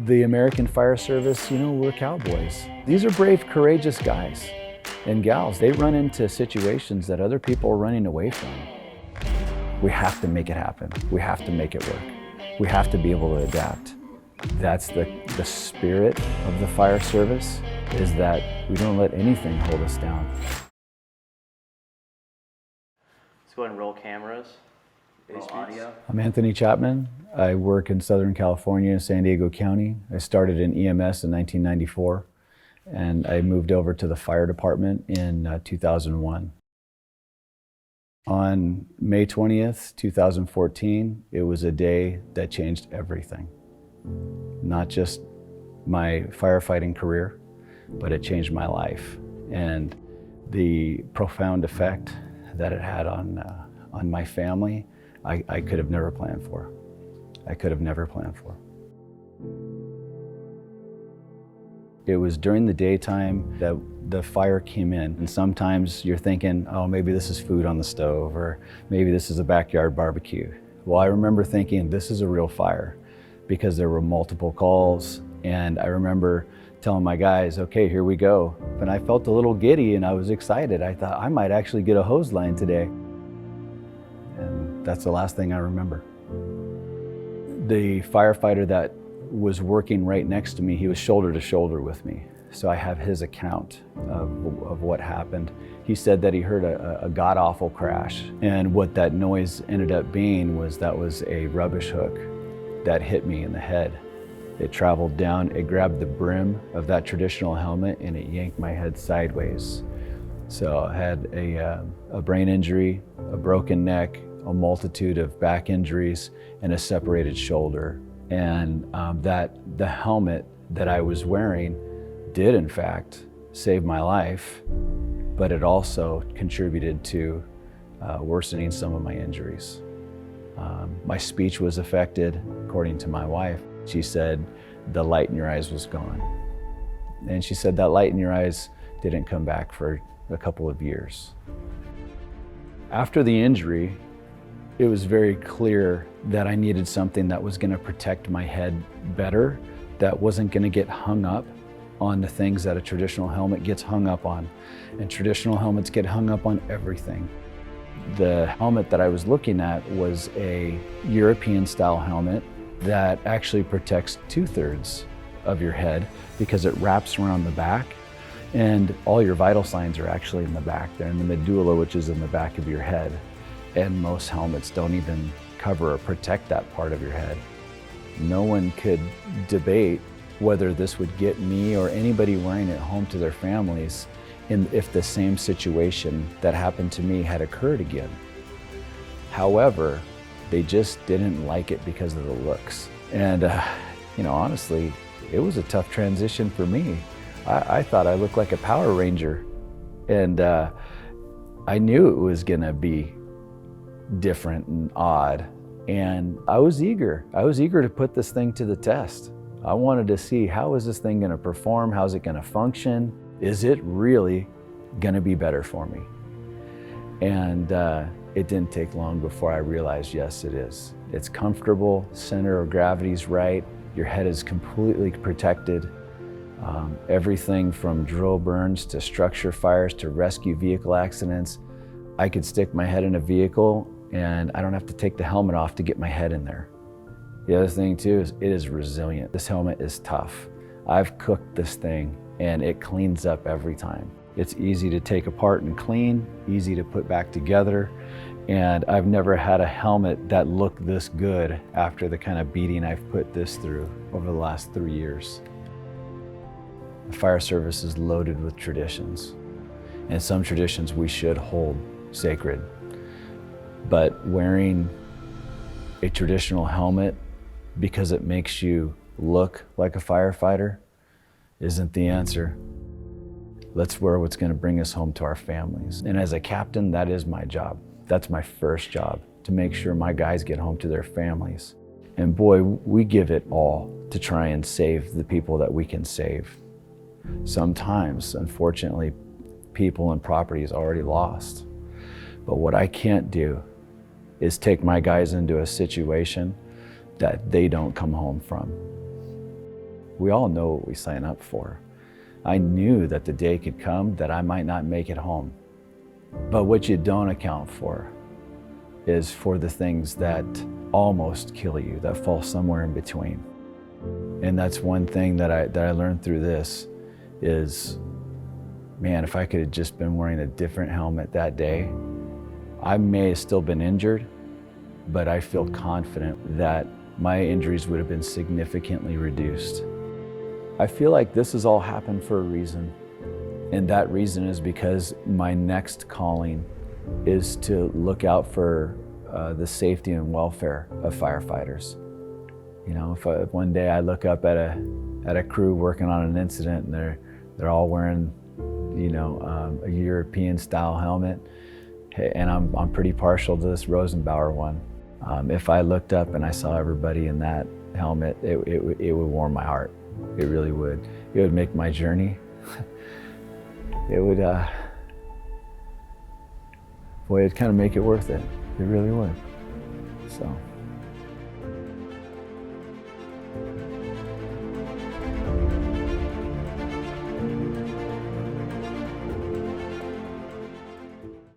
The American Fire Service, we're cowboys. These are brave, courageous guys and gals. They run into situations that other people are running away from. We have to make it happen. We have to make it work. We have to be able to adapt. That's the spirit of the fire service, is that we don't let anything hold us down. Let's go ahead and roll cameras. Roll audio. I'm Anthony Chapman. I work in Southern California, San Diego County. I started in EMS in 1994, and I moved over to the fire department in 2001. On May 20th, 2014, it was a day that changed everything. Not just my firefighting career, but it changed my life. And the profound effect that it had on my family, I could have never planned for. I could have never planned for. It was during the daytime that the fire came in, and sometimes you're thinking, oh, maybe this is food on the stove, or maybe this is a backyard barbecue. Well, I remember thinking this is a real fire, because there were multiple calls, and I remember telling my guys, okay, here we go. And I felt a little giddy and I was excited. I thought I might actually get a hose line today. And that's the last thing I remember. The firefighter that was working right next to me, he was shoulder to shoulder with me. So I have his account of what happened. He said that he heard a god-awful crash. And what that noise ended up being was a rubbish hook that hit me in the head. It traveled down, it grabbed the brim of that traditional helmet, and it yanked my head sideways. So I had a brain injury, a broken neck, a multitude of back injuries, and a separated shoulder. And the helmet that I was wearing did in fact save my life, but it also contributed to worsening some of my injuries. My speech was affected, according to my wife. She said the light in your eyes was gone. And she said that light in your eyes didn't come back for a couple of years. After the injury, it was very clear that I needed something that was going to protect my head better, that wasn't going to get hung up on the things that a traditional helmet gets hung up on. And traditional helmets get hung up on everything. The helmet that I was looking at was a European style helmet that actually protects 2/3 of your head because it wraps around the back, and all your vital signs are actually in the back. They're in the medulla, which is in the back of your head. And most helmets don't even cover or protect that part of your head. No one could debate whether this would get me or anybody wearing it home to their families if the same situation that happened to me had occurred again. However, they just didn't like it because of the looks. And honestly, it was a tough transition for me. I thought I looked like a Power Ranger, and I knew it was gonna be different and odd, and I was eager to put this thing to the test. I wanted to see, how is this thing gonna perform? How's it gonna function? Is it really gonna be better for me? And it didn't take long before I realized, yes, it is. It's comfortable, center of gravity's right, your head is completely protected. Everything from drill burns to structure fires to rescue vehicle accidents. I could stick my head in a vehicle and I don't have to take the helmet off to get my head in there. The other thing too is it is resilient. This helmet is tough. I've cooked this thing and it cleans up every time. It's easy to take apart and clean, easy to put back together, and I've never had a helmet that looked this good after the kind of beating I've put this through over the last 3 years. The fire service is loaded with traditions, and some traditions we should hold sacred. But wearing a traditional helmet because it makes you look like a firefighter isn't the answer. Let's wear what's going to bring us home to our families. And as a captain, that is my job. That's my first job, to make sure my guys get home to their families. And boy, we give it all to try and save the people that we can save. Sometimes, unfortunately, people and property is already lost. But what I can't do is take my guys into a situation that they don't come home from. We all know what we sign up for. I knew that the day could come that I might not make it home. But what you don't account for is for the things that almost kill you, that fall somewhere in between. And that's one thing that I learned through this is, man, if I could have just been wearing a different helmet that day, I may have still been injured, but I feel confident that my injuries would have been significantly reduced. I feel like this has all happened for a reason. And that reason is because my next calling is to look out for the safety and welfare of firefighters. You know, if one day I look up at a crew working on an incident and they're all wearing, you know, a European style helmet, and I'm pretty partial to this Rosenbauer one. If I looked up and I saw everybody in that helmet, it would warm my heart. It really would. It would make my journey. It would, boy, it'd kind of make it worth it. It really would. So.